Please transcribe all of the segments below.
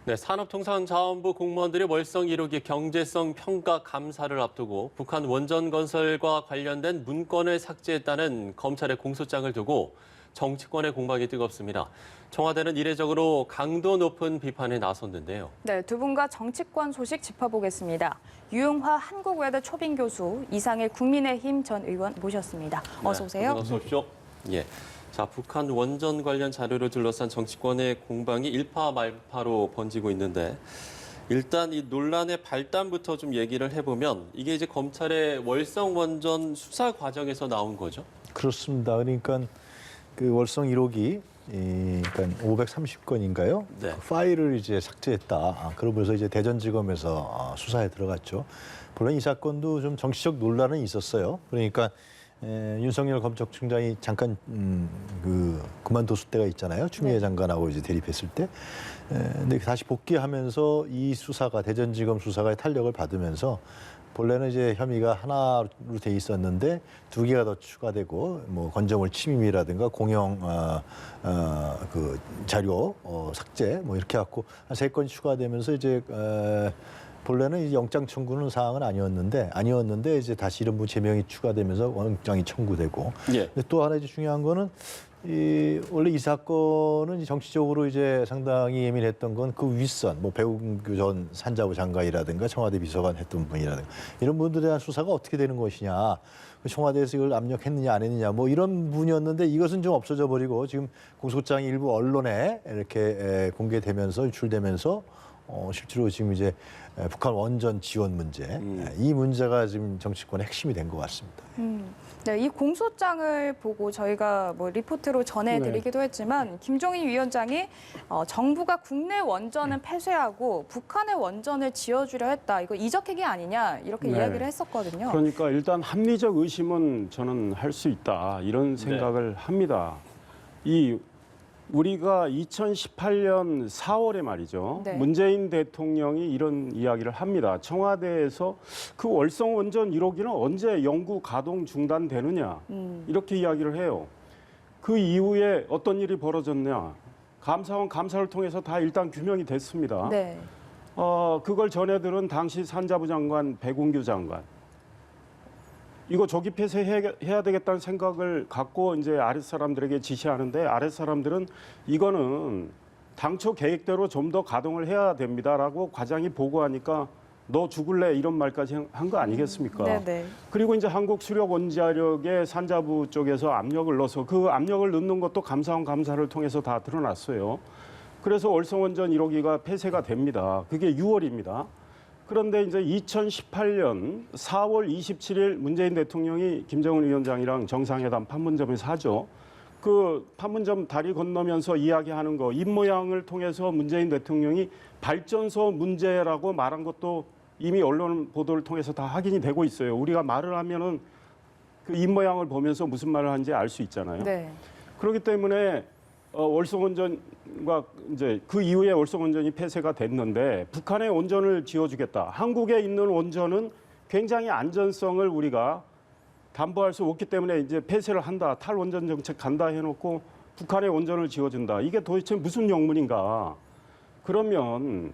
네, 산업통상자원부 공무원들이 월성 1호기 경제성 평가 감사를 앞두고 북한 원전 건설과 관련된 문건을 삭제했다는 검찰의 공소장을 두고 정치권의 공방이 뜨겁습니다. 청와대는 이례적으로 강도 높은 비판에 나섰는데요. 네, 두 분과 정치권 소식 짚어보겠습니다. 유용화 한국외대 초빙 교수, 이상일 국민의힘 전 의원 모셨습니다. 어서 오세요. 네, 어서 오십시오. 예. 자, 북한 원전 관련 자료를 둘러싼 정치권의 공방이 일파만파로 번지고 있는데 일단 이 논란의 발단부터 좀 얘기를 해보면 이게 이제 검찰의 월성 원전 수사 과정에서 나온 거죠? 그렇습니다. 그러니까 그 월성 1호기 그러니까 530건인가요? 네. 그 파일을 이제 삭제했다. 그러면서 이제 대전지검에서 수사에 들어갔죠. 물론 이 사건도 좀 정치적 논란은 있었어요. 그러니까 윤석열 검찰총장이 잠깐 그만뒀을 때가 있잖아요. 추미애 장관하고 이제 대립했을 때. 근데 다시 복귀하면서 이 수사가 대전지검 수사가 탄력을 받으면서 본래는 이제 혐의가 하나로 돼 있었는데 두 개가 더 추가되고 뭐 건조물 침입이라든가 공영 그 자료 삭제 뭐 이렇게 갖고 한 세 건이 추가되면서 이제 본래는 이제 영장 청구는 사항은 아니었는데 이제 다시 이런 분 제명이 추가되면서 영장이 청구되고. 예. 근데 또 하나 이제 중요한 거는 원래 이 사건은 이제 정치적으로 이제 상당히 예민했던 건 그 윗선, 뭐 배웅규 전 산자부 장관이라든가 청와대 비서관 했던 분이라든가 이런 분들에 대한 수사가 어떻게 되는 것이냐, 청와대에서 이걸 압력했느냐 안 했느냐 뭐 이런 부분이었는데 이것은 좀 없어져 버리고 지금 공소장이 일부 언론에 이렇게 공개되면서 유출되면서 실제로 지금 이제 북한 원전 지원 문제, 이 문제가 지금 정치권의 핵심이 된 것 같습니다. 네, 이 공소장을 보고 저희가 뭐 리포트로 전해드리기도 했지만 김종인 위원장이 정부가 국내 원전은 폐쇄하고 북한의 원전을 지어주려 했다. 이거 이적행위 아니냐 이렇게 이야기를 했었거든요. 그러니까 일단 합리적 의심은 저는 할 수 있다 이런 생각을 합니다. 우리가 2018년 4월에 말이죠. 네. 문재인 대통령이 이런 이야기를 합니다. 청와대에서 그 월성 원전 1호기는 언제 연구 가동 중단되느냐 이렇게 이야기를 해요. 그 이후에 어떤 일이 벌어졌냐. 감사원 감사를 통해서 다 일단 규명이 됐습니다. 네. 그걸 전해들은 당시 산자부 장관 배공규 장관. 이거 조기 폐쇄해야 되겠다는 생각을 갖고 이제 아랫사람들에게 지시하는데 아랫사람들은 이거는 당초 계획대로 좀 더 가동을 해야 됩니다라고 과장이 보고하니까 너 죽을래 이런 말까지 한 거 아니겠습니까? 네네. 그리고 이제 한국수력원자력의 산자부 쪽에서 압력을 넣어서 그 압력을 넣는 것도 감사원 감사를 통해서 다 드러났어요. 그래서 월성원전 1호기가 폐쇄가 됩니다. 그게 6월입니다. 그런데 이제 2018년 4월 27일 문재인 대통령이 김정은 위원장이랑 정상회담 판문점에서 하죠. 그 판문점 다리 건너면서 이야기하는 거 입모양을 통해서 문재인 대통령이 발전소 문제라고 말한 것도 이미 언론 보도를 통해서 다 확인이 되고 있어요. 우리가 말을 하면은 그 입모양을 보면서 무슨 말을 하는지 알 수 있잖아요. 네. 그렇기 때문에 월성원전과 이제 그 이후에 월성원전이 폐쇄가 됐는데 북한의 원전을 지어주겠다. 한국에 있는 원전은 굉장히 안전성을 우리가 담보할 수 없기 때문에 이제 폐쇄를 한다. 탈원전 정책 간다 해놓고 북한의 원전을 지어준다. 이게 도대체 무슨 영문인가? 그러면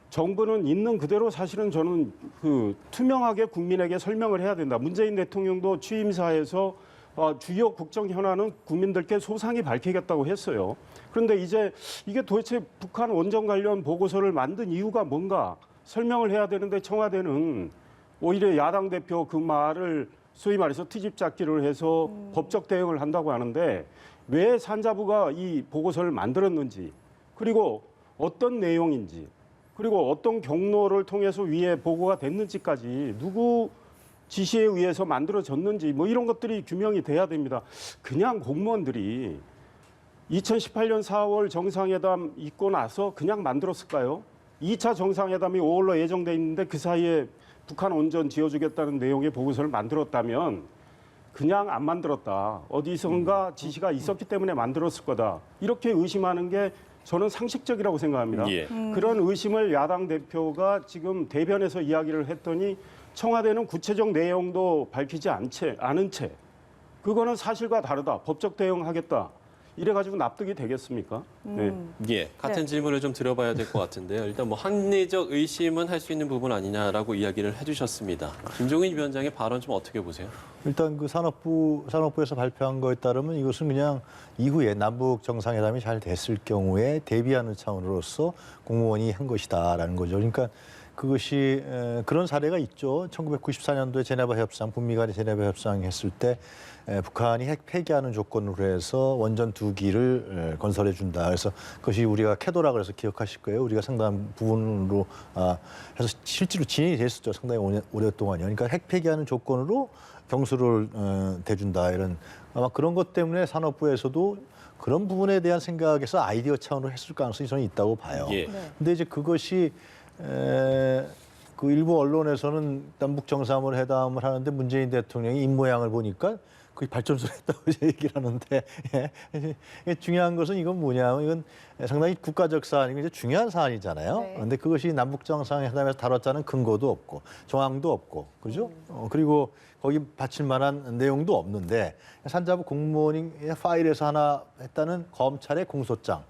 정부는 있는 그대로 사실은 저는 그 투명하게 국민에게 설명을 해야 된다. 문재인 대통령도 취임사에서 주요 국정 현안은 국민들께 소상히 밝히겠다고 했어요. 그런데 이제 이게 도대체 북한 원전 관련 보고서를 만든 이유가 뭔가 설명을 해야 되는데 청와대는 오히려 야당 대표 그 말을 소위 말해서 트집잡기를 해서 법적 대응을 한다고 하는데 왜 산자부가 이 보고서를 만들었는지 그리고 어떤 내용인지 그리고 어떤 경로를 통해서 위에 보고가 됐는지까지 누구 지시에 의해서 만들어졌는지 뭐 이런 것들이 규명이 돼야 됩니다. 그냥 공무원들이 2018년 4월 정상회담 있고 나서 그냥 만들었을까요? 2차 정상회담이 5월로 예정돼 있는데 그 사이에 북한 원전 지어주겠다는 내용의 보고서를 만들었다면 그냥 안 만들었다. 어디선가 지시가 있었기 때문에 만들었을 거다. 이렇게 의심하는 게 저는 상식적이라고 생각합니다. 예. 그런 의심을 야당 대표가 지금 대변에서 이야기를 했더니 청와대는 구체적 내용도 밝히지 않은 채 그거는 사실과 다르다. 법적 대응하겠다. 이래가지고 납득이 되겠습니까? 네. 예, 같은 질문을 좀 들어봐야 될 것 같은데요. 일단 뭐 합리적 의심은 할 수 있는 부분 아니냐라고 이야기를 해주셨습니다. 김종인 위원장의 발언 좀 어떻게 보세요? 일단 그 산업부에서 발표한 거에 따르면 이것은 그냥 이후에 남북 정상회담이 잘 됐을 경우에 대비하는 차원으로서 공무원이 한 것이다라는 거죠. 그러니까 그것이 그런 사례가 있죠. 1994년도에 제네바 협상, 북미 간의 제네바 협상 했을 때 북한이 핵 폐기하는 조건으로 해서 원전 2기를 건설해 준다. 그래서 그것이 우리가 캐도라 그래서 기억하실 거예요. 우리가 상당한 부분으로 해서 실제로 진행이 됐었죠. 상당히 오랫동안요. 그러니까 핵 폐기하는 조건으로 경수를 대준다. 이런 아마 그런 것 때문에 산업부에서도 그런 부분에 대한 생각에서 아이디어 차원으로 했을 가능성이 저는 있다고 봐요. 예. 근데 이제 그것이 그 일부 언론에서는 남북 정상회담을 하는데 문재인 대통령이 입모양을 보니까 거의 발전소를 했다고 얘기를 하는데 중요한 것은 이건 뭐냐면 이건 상당히 국가적 사안이고 이제 중요한 사안이잖아요. 네. 그런데 그것이 남북 정상회담에서 다뤘다는 근거도 없고 정황도 없고 그죠? 그리고 거기 바칠 만한 내용도 없는데 산자부 공무원이 파일에서 하나 했다는 검찰의 공소장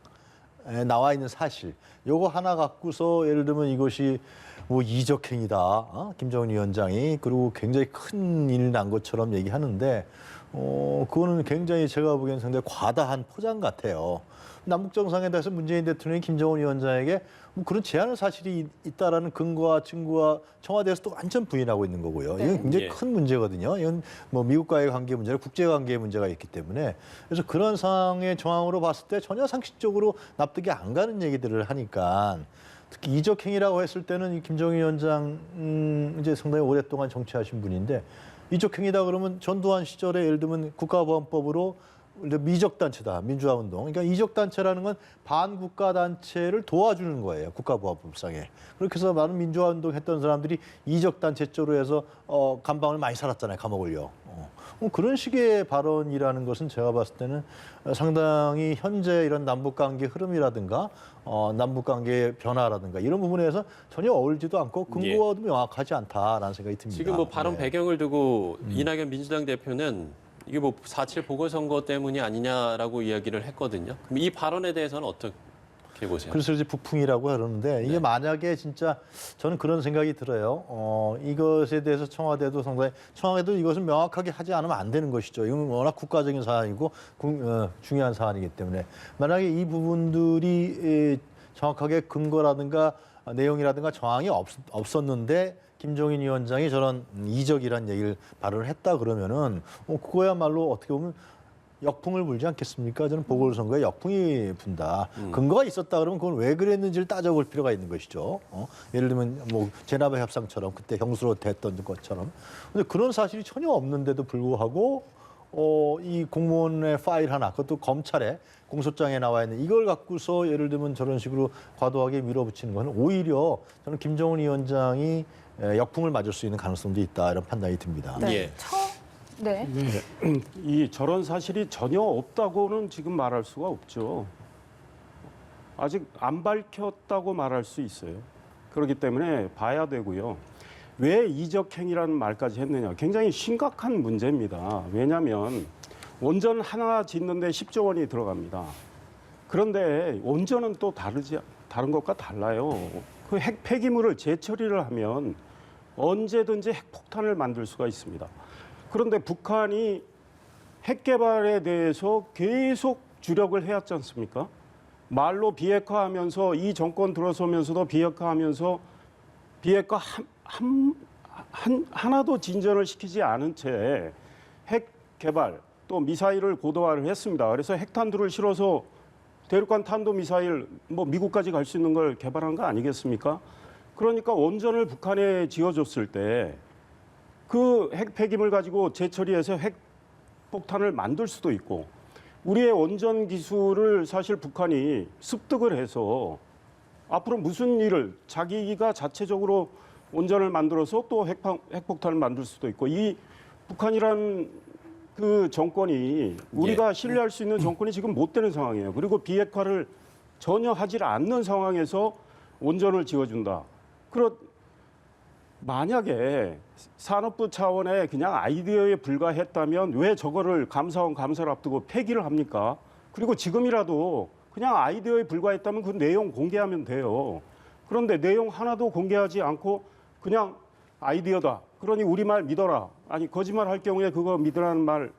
나와 있는 사실 요거 하나 갖고서 예를 들면 이것이 뭐 이적행위다 김정은 위원장이 그리고 굉장히 큰 일 난 것처럼 얘기하는데 그거는 굉장히 제가 보기엔 상당히 과다한 포장 같아요. 남북 정상회담에서 문재인 대통령이 김정은 위원장에게 뭐 그런 제안의 사실이 있다라는 근거와 증거와 청와대에서 또 완전 부인하고 있는 거고요. 이건 굉장히 예. 큰 문제거든요. 이건 뭐 미국과의 관계 문제나 국제관계의 문제가 있기 때문에 그래서 그런 상황의 정황으로 봤을 때 전혀 상식적으로 납득이 안 가는 얘기들을 하니까 특히 이적행위라고 했을 때는 이 김정은 위원장 이제 상당히 오랫동안 정치하신 분인데 이적행위다 그러면 전두환 시절에 예를 들면 국가보안법으로 미적단체다, 민주화운동. 그러니까 이적단체라는 건 반국가단체를 도와주는 거예요, 국가보안법상에. 그렇게 해서 많은 민주화운동 했던 사람들이 이적단체 쪽으로 해서 감방을 많이 살았잖아요, 감옥을요. 그런 식의 발언이라는 것은 제가 봤을 때는 상당히 현재 이런 남북관계 흐름이라든가 남북관계의 변화라든가 이런 부분에서 전혀 어울리지도 않고 근거도 명확하지 않다라는 생각이 듭니다. 지금 뭐 발언 네. 배경을 두고 이낙연 민주당 대표는 이게 뭐 4.7 보궐선거 때문이 아니냐라고 이야기를 했거든요. 그럼 이 발언에 대해서는 어떻게 보세요? 그래서 이제 북풍이라고 하는데 이게 만약에 진짜 저는 그런 생각이 들어요. 이것에 대해서 청와대도 상당히 청와대도 이것을 명확하게 하지 않으면 안 되는 것이죠. 이건 워낙 국가적인 사안이고 중요한 사안이기 때문에 만약에 이 부분들이 정확하게 근거라든가 내용이라든가 정황이 없었는데 김종인 위원장이 저런 이적이란 얘기를 발언을 했다 그러면은 그거야말로 어떻게 보면 역풍을 불지 않겠습니까? 저는 보궐선거에 역풍이 분다. 근거가 있었다 그러면 그건 왜 그랬는지를 따져볼 필요가 있는 것이죠. 예를 들면 뭐 제네바 협상처럼 그때 형수로 됐던 것처럼. 근데 그런 사실이 전혀 없는데도 불구하고 이 공무원의 파일 하나, 그것도 검찰의 공소장에 나와 있는 이걸 갖고서 예를 들면 저런 식으로 과도하게 밀어붙이는 건 오히려 저는 김정은 위원장이 역풍을 맞을 수 있는 가능성도 있다 이런 판단이 듭니다. 네. 예. 네. 이 저런 사실이 전혀 없다고는 지금 말할 수가 없죠. 아직 안 밝혔다고 말할 수 있어요. 그렇기 때문에 봐야 되고요. 왜 이적행위라는 말까지 했느냐. 굉장히 심각한 문제입니다. 왜냐하면 원전 하나 짓는데 10조 원이 들어갑니다. 그런데 원전은 또 다른 것과 달라요. 그 핵 폐기물을 재처리를 하면 언제든지 핵폭탄을 만들 수가 있습니다. 그런데 북한이 핵 개발에 대해서 계속 주력을 해왔지 않습니까? 말로 비핵화하면서 이 정권 들어서면서도 비핵화하면서 비핵화 하나도 진전을 시키지 않은 채 핵 개발 또 미사일을 고도화를 했습니다. 그래서 핵탄두를 실어서 대륙간 탄도 미사일 뭐 미국까지 갈 수 있는 걸 개발한 거 아니겠습니까? 그러니까 원전을 북한에 지어줬을 때 그 핵 폐기물 가지고 재처리해서 핵 폭탄을 만들 수도 있고 우리의 원전 기술을 사실 북한이 습득을 해서 앞으로 무슨 일을 자기가 자체적으로 원전을 만들어서 또 핵폭탄을 만들 수도 있고 이 북한이란 그 정권이 우리가 신뢰할 수 있는 정권이 지금 못 되는 상황이에요. 그리고 비핵화를 전혀 하지 않는 상황에서 원전을 지어준다. 만약에 산업부 차원의 그냥 아이디어에 불과했다면 왜 저거를 감사원 감사를 앞두고 폐기를 합니까? 그리고 지금이라도 그냥 아이디어에 불과했다면 그 내용 공개하면 돼요. 그런데 내용 하나도 공개하지 않고 그냥 아이디어다. 그러니 우리 말 믿어라. 아니 거짓말 할 경우에 그거 믿으라는 말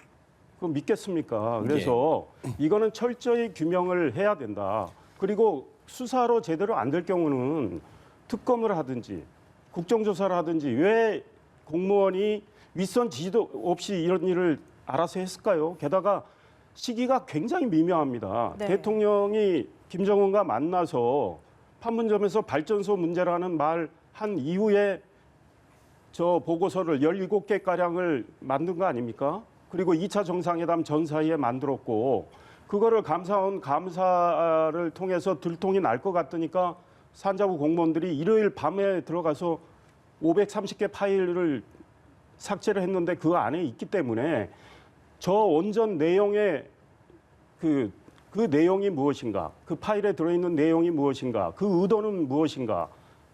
그거 믿겠습니까? 그래서 이거는 철저히 규명을 해야 된다. 그리고 수사로 제대로 안 될 경우는 특검을 하든지 국정조사를 하든지 왜 공무원이 윗선 지지도 없이 이런 일을 알아서 했을까요? 게다가 시기가 굉장히 미묘합니다. 네. 대통령이 김정은과 만나서 판문점에서 발전소 문제라는 말 한 이후에 저 보고서를 17개가량을 만든 거 아닙니까? 그리고 2차 정상회담 전 사이에 만들었고 그거를 감사원 감사를 통해서 들통이 날 것 같으니까 산자부 공무원들이 일요일 밤에 들어가서 530개 파일을 삭제를 했는데 그 안에 있기 때문에 저 원전 내용의 그 내용이 무엇인가, 그 파일에 들어있는 내용이 무엇인가, 그 의도는 무엇인가,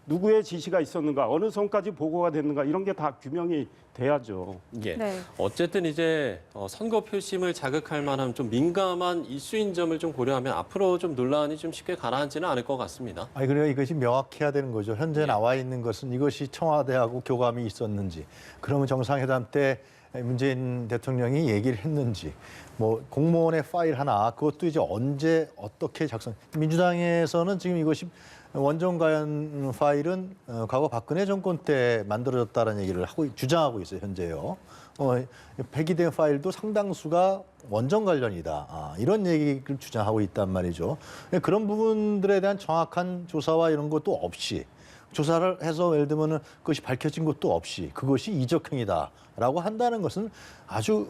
누구의 지시가 있었는가, 어느 선까지 보고가 됐는가 이런 게 다 규명이 돼야죠. 예. 네. 어쨌든 이제 선거 표심을 자극할 만한 좀 민감한 이슈인 점을 좀 고려하면 앞으로 좀 논란이 좀 쉽게 가라앉지는 않을 것 같습니다. 아니 그래요. 이것이 명확해야 되는 거죠. 현재 나와 있는 것은 이것이 청와대하고 교감이 있었는지, 그러면 정상회담 때 문재인 대통령이 얘기를 했는지, 뭐 공무원의 파일 하나 그것도 이제 언제 어떻게 작성. 민주당에서는 지금 이것이 원전 관련 파일은 과거 박근혜 정권 때 만들어졌다는 얘기를 주장하고 있어요. 현재요. 폐기된 파일도 상당수가 원전 관련이다. 이런 얘기를 주장하고 있단 말이죠. 그런 부분들에 대한 정확한 조사와 이런 것도 없이, 조사를 해서 예를 들면 그것이 밝혀진 것도 없이 그것이 이적행위다라고 한다는 것은 아주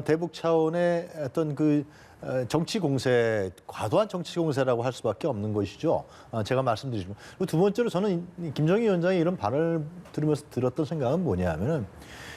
대북 차원의 어떤 그 정치 공세, 과도한 정치 공세라고 할 수밖에 없는 것이죠. 제가 말씀드리지만. 두 번째로 저는 김정일 위원장의 이런 발언을 들으면서 들었던 생각은 뭐냐면은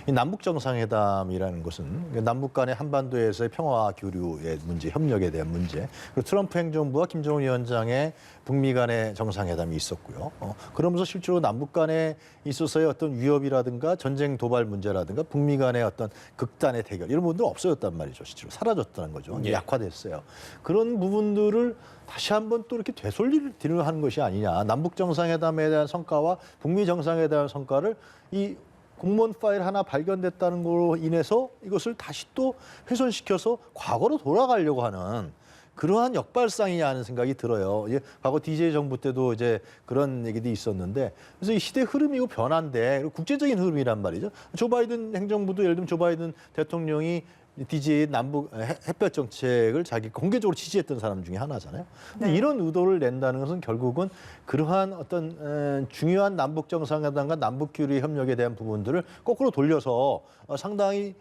이 남북 정상회담이라는 것은 남북 간의 한반도에서의 평화 교류의 문제, 협력에 대한 문제, 그리고 트럼프 행정부와 김정은 위원장의 북미 간의 정상회담이 있었고요. 그러면서 실제로 남북 간에 있어서의 어떤 위협이라든가 전쟁 도발 문제라든가 북미 간의 어떤 극단의 대결 이런 부분도 없어졌단 말이죠. 실제로 사라졌다는 거죠. 예. 약화됐어요. 그런 부분들을 다시 한번 또 이렇게 되솔리를 하는 것이 아니냐. 남북 정상회담에 대한 성과와 북미 정상회담의 성과를 이 공무원 파일 하나 발견됐다는 걸로 인해서 이것을 다시 또 훼손시켜서 과거로 돌아가려고 하는 그러한 역발상이냐 하는 생각이 들어요. 과거 DJ 정부 때도 이제 그런 얘기도 있었는데, 그래서 이 시대 흐름이고 변화인데, 그리고 국제적인 흐름이란 말이죠. 조 바이든 행정부도 예를 들면 조 바이든 대통령이 DJ 남북 햇볕 정책을 자기 공개적으로 지지했던 사람 중에 하나잖아요. 근데 네. 이런 의도를 낸다는 것은 결국은 그러한 어떤 중요한 남북 정상회담과 남북 교류 협력에 대한 부분들을 거꾸로 돌려서 상당히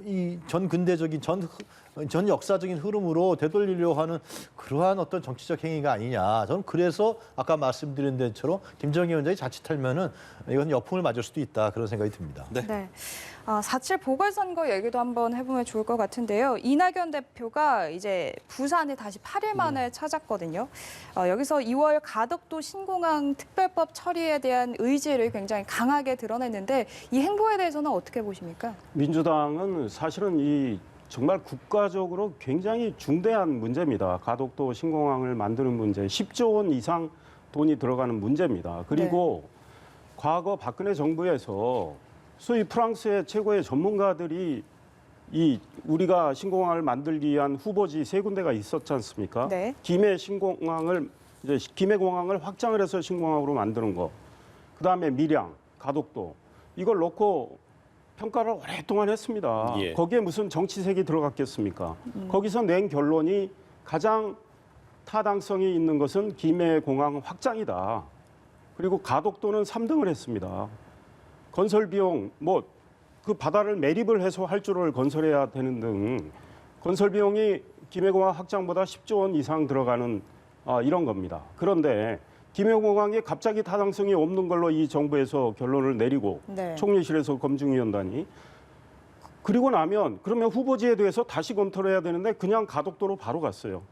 이 전 근대적인 전 역사적인 흐름으로 되돌리려고 하는 그러한 어떤 정치적 행위가 아니냐. 저는 그래서 아까 말씀드린 데처럼 김정일 위원장이 자칫하면은 이건 역풍을 맞을 수도 있다, 그런 생각이 듭니다. 네. 네. 4.7 보궐선거 얘기도 한번 해보면 좋을 것 같은데요. 이낙연 대표가 이제 부산에 다시 8일 만에 찾았거든요. 여기서 2월 가덕도 신공항 특별법 처리에 대한 의지를 굉장히 강하게 드러냈는데 이 행보에 대해서는 어떻게 보십니까? 민주당은 사실은 이 정말 국가적으로 굉장히 중대한 문제입니다. 가덕도 신공항을 만드는 문제, 10조 원 이상 돈이 들어가는 문제입니다. 그리고 과거 박근혜 정부에서 소위 프랑스의 최고의 전문가들이 이 우리가 신공항을 만들기 위한 후보지 3군데가 있었지 않습니까? 네. 김해 신공항을 이제 김해공항을 확장을 해서 신공항으로 만드는 거. 그다음에 밀양, 가덕도 이걸 놓고 평가를 오랫동안 했습니다. 예. 거기에 무슨 정치색이 들어갔겠습니까? 거기서 낸 결론이 가장 타당성이 있는 것은 김해공항 확장이다. 그리고 가덕도는 3등을 했습니다. 건설 비용, 뭐 그 바다를 매립을 해서 활주로를 건설해야 되는 등 건설 비용이 김해공항 확장보다 10조 원 이상 들어가는 이런 겁니다. 그런데 김해공항이 갑자기 타당성이 없는 걸로 이 정부에서 결론을 내리고 네. 총리실에서 검증위원단이 그리고 나면 그러면 후보지에 대해서 다시 검토를 해야 되는데 그냥 가덕도로 바로 갔어요.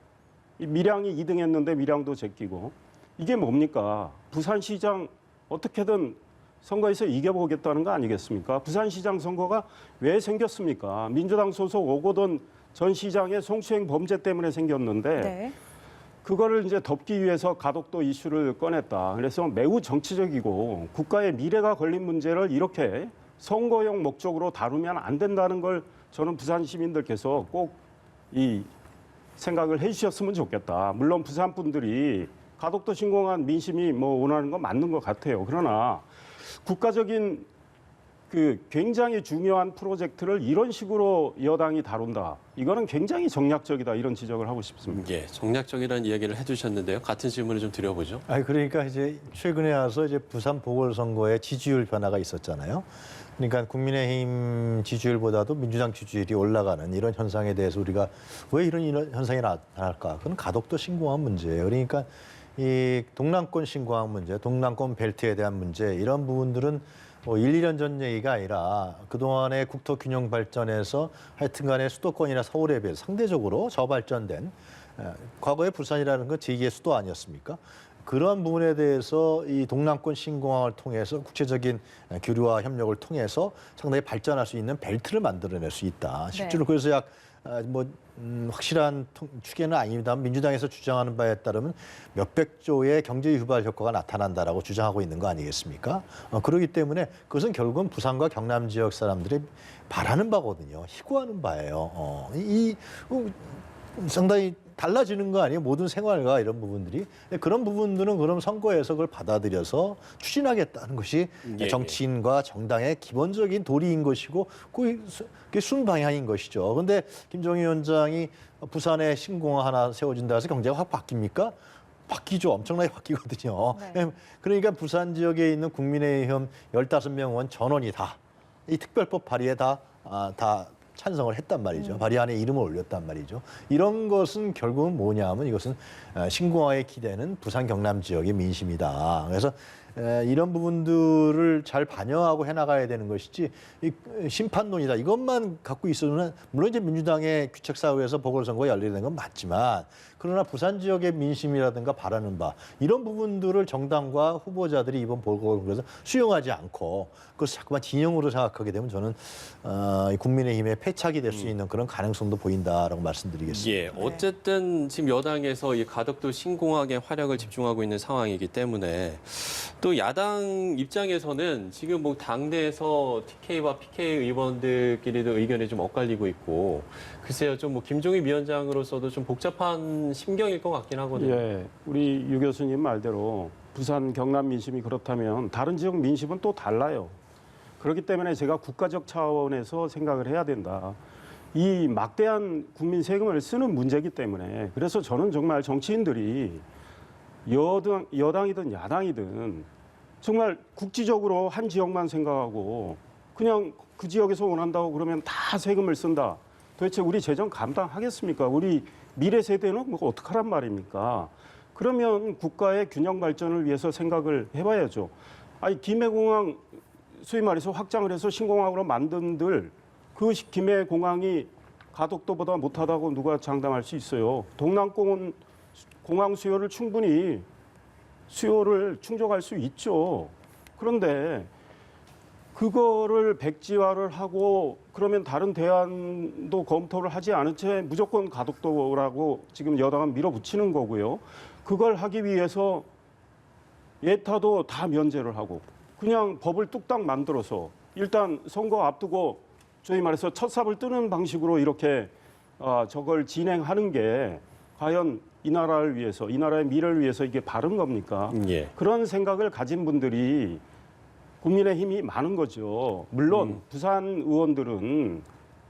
이 밀양이 2등 했는데 밀양도 제끼고 이게 뭡니까? 부산시장 어떻게든 선거에서 이겨보겠다는 거 아니겠습니까? 부산시장 선거가 왜 생겼습니까? 민주당 소속 오고돈 전 시장의 성추행 범죄 때문에 생겼는데 네. 그거를 이제 덮기 위해서 가덕도 이슈를 꺼냈다. 그래서 매우 정치적이고 국가의 미래가 걸린 문제를 이렇게 선거용 목적으로 다루면 안 된다는 걸 저는 부산 시민들께서 꼭 이 생각을 해주셨으면 좋겠다. 물론 부산 분들이 가덕도 신공항 민심이 뭐 원하는 건 맞는 것 같아요. 그러나 국가적인 그 굉장히 중요한 프로젝트를 이런 식으로 여당이 다룬다. 이거는 굉장히 정략적이다. 이런 지적을 하고 싶습니다. 예, 정략적이라는 이야기를 해주셨는데요. 같은 질문을 좀 드려보죠. 그러니까 이제 최근에 와서 이제 부산 보궐선거에 지지율 변화가 있었잖아요. 그러니까 국민의힘 지지율보다도 민주당 지지율이 올라가는 이런 현상에 대해서 우리가 왜 이런 현상이 나타날까? 그건 가덕도 신공항 문제예요. 그러니까 이 동남권 신공항 문제, 동남권 벨트에 대한 문제 이런 부분들은 1, 2년 전 얘기가 아니라 그동안의 국토 균형 발전에서 하여튼간에 수도권이나 서울에 비해서 상대적으로 저발전된 과거의 부산이라는 건 제2의 수도 아니었습니까? 그런 부분에 대해서 이 동남권 신공항을 통해서 국제적인 교류와 협력을 통해서 상당히 발전할 수 있는 벨트를 만들어낼 수 있다. 실제로 그래서 확실한 추계는 아닙니다만 민주당에서 주장하는 바에 따르면 몇백 조의 경제 유발 효과가 나타난다라고 주장하고 있는 거 아니겠습니까? 그렇기 때문에 그것은 결국은 부산과 경남 지역 사람들이 바라는 바거든요. 희구하는 바예요. 상당히 달라지는 거 아니에요? 모든 생활과 이런 부분들이. 그런 부분들은 그럼 선거에서 그걸 받아들여서 추진하겠다는 것이 예, 정치인과 정당의 기본적인 도리인 것이고 그게 순방향인 것이죠. 그런데 김정희 위원장이 부산에 신공항 하나 세워진다 해서 경제가 확 바뀝니까? 바뀌죠. 엄청나게 바뀌거든요. 네. 그러니까 부산 지역에 있는 국민의힘 15명 의원 전원이 다 이 특별법 발의에 다 찬성을 했단 말이죠. 발의안에 이름을 올렸단 말이죠. 이런 것은 결국은 뭐냐면 이것은 신공항에 기대는 부산 경남 지역의 민심이다. 그래서 이런 부분들을 잘 반영하고 해나가야 되는 것이지 이 심판론이다. 이것만 갖고 있어서는 물론 이제 민주당의 규칙사회에서 보궐선거가 열리는 건 맞지만 그러나 부산 지역의 민심이라든가 바라는 바 이런 부분들을 정당과 후보자들이 이번 보궐선거에서 수용하지 않고 그것을 자꾸만 진영으로 생각하게 되면 저는 국민의힘의 패착이 될 수 있는 그런 가능성도 보인다라고 말씀드리겠습니다. 예, 어쨌든 지금 여당에서 이 가덕도 신공항에 활약을 집중하고 있는 상황이기 때문에 또 야당 입장에서는 지금 뭐 당내에서 TK와 PK 의원들끼리도 의견이 좀 엇갈리고 있고 글쎄요, 좀 뭐 김종인 위원장으로서도 좀 복잡한 심경일 것 같긴 하거든요. 예, 우리 유 교수님 말대로 부산 경남 민심이 그렇다면 다른 지역 민심은 또 달라요. 그렇기 때문에 제가 국가적 차원에서 생각을 해야 된다. 이 막대한 국민 세금을 쓰는 문제이기 때문에 그래서 저는 정말 정치인들이 여당이든 야당이든 정말 국지적으로 한 지역만 생각하고 그냥 그 지역에서 원한다고 그러면 다 세금을 쓴다. 도대체 우리 재정 감당하겠습니까? 우리 미래 세대는 뭐 어떡하란 말입니까? 그러면 국가의 균형 발전을 위해서 생각을 해봐야죠. 아니 김해공항 소위 말해서 확장을 해서 신공항으로 만든들 그 김해공항이 가덕도보다 못하다고 누가 장담할 수 있어요. 동남권 공항 수요를 충분히 수요를 충족할 수 있죠. 그런데 그거를 백지화를 하고 그러면 다른 대안도 검토를 하지 않은 채 무조건 가덕도라고 지금 여당은 밀어붙이는 거고요. 그걸 하기 위해서 예타도 다 면제를 하고 그냥 법을 뚝딱 만들어서 일단 선거 앞두고 저희 말해서 첫삽을 뜨는 방식으로 이렇게 저걸 진행하는 게 과연 이 나라를 위해서, 이 나라의 미래를 위해서 이게 바른 겁니까? 예. 그런 생각을 가진 분들이 국민의힘이 많은 거죠. 물론 부산 의원들은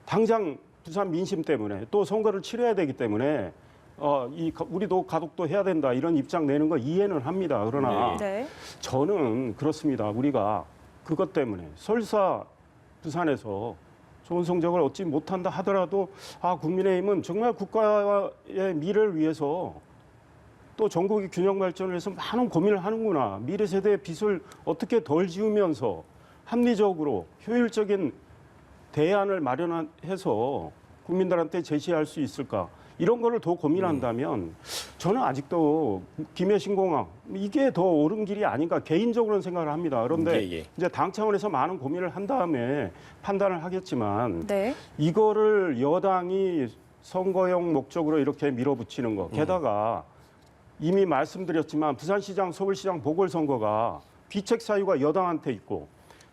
당장 부산 민심 때문에 또 선거를 치러야 되기 때문에 우리도 가덕도 해야 된다 이런 입장 내는 거 이해는 합니다. 그러나 네. 저는 그렇습니다. 우리가 그것 때문에 설사 부산에서 좋은 성적을 얻지 못한다 하더라도 국민의힘은 정말 국가의 미래를 위해서 또 전국의 균형 발전을 위해서 많은 고민을 하는구나. 미래 세대의 빚을 어떻게 덜 지으면서 합리적으로 효율적인 대안을 마련해서 국민들한테 제시할 수 있을까. 이런 거를 더 고민한다면 저는 아직도 김해 신공항 이게 더 옳은 길이 아닌가 개인적으로는 생각을 합니다. 그런데 이제 당 차원에서 많은 고민을 한 다음에 판단을 하겠지만 네. 이거를 여당이 선거용 목적으로 이렇게 밀어붙이는 거 게다가 이미 말씀드렸지만 부산시장, 서울시장 보궐선거가 귀책 사유가 여당한테 있고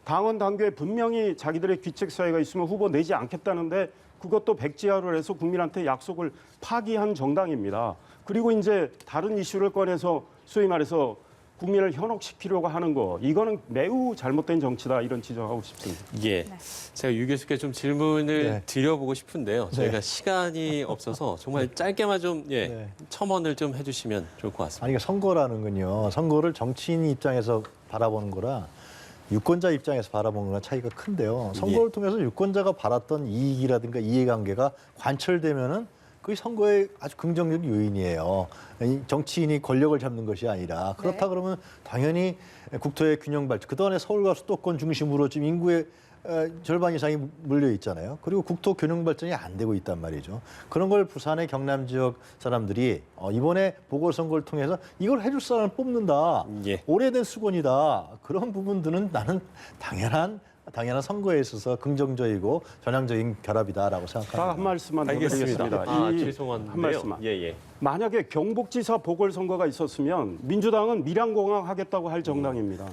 당원 당규에 분명히 자기들의 귀책 사유가 있으면 후보 내지 않겠다는데 그것도 백지화를 해서 국민한테 약속을 파기한 정당입니다. 그리고 이제 다른 이슈를 꺼내서 소위 말해서 국민을 현혹시키려고 하는 거 이거는 매우 잘못된 정치다 이런 지적하고 싶습니다. 예. 제가 유 교수께 좀 질문을 네. 드려보고 싶은데요. 저희가 네. 시간이 없어서 정말 짧게만 좀 네. 첨언을 좀 해주시면 좋을 것 같습니다. 아니, 그러니까 선거라는 건요. 선거를 정치인 입장에서 바라보는 거라 유권자 입장에서 바라보는 거랑 차이가 큰데요. 선거를 통해서 유권자가 바랐던 이익이라든가 이해관계가 관철되면은 그게 선거의 아주 긍정적 요인이에요. 이 정치인이 권력을 잡는 것이 아니라 그렇다 네. 그러면 당연히 국토의 균형 발전. 그동안에 서울과 수도권 중심으로 지금 인구의 절반 이상이 몰려 있잖아요. 그리고 국토 균형 발전이 안 되고 있단 말이죠. 그런 걸 부산의 경남 지역 사람들이 이번에 보궐선거를 통해서 이걸 해줄 사람을 뽑는다. 예. 오래된 수건이다. 그런 부분들은 나는 당연한 선거에 있어서 긍정적이고 전향적인 결합이다라고 생각합니다. 한 말씀만 더 알겠습니다. 드리겠습니다. 죄송한데요. 한 말씀만. 예. 만약에 경북지사 보궐선거가 있었으면 민주당은 밀양공항하겠다고 할 정당입니다.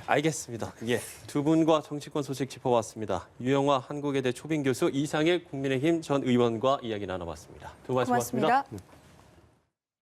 알겠습니다. 예. 두 분과 정치권 소식 짚어봤습니다. 유영화 한국외대 초빙 교수, 이상일 국민의힘 전 의원과 이야기 나눠봤습니다. 두 분 고맙습니다. 고맙습니다.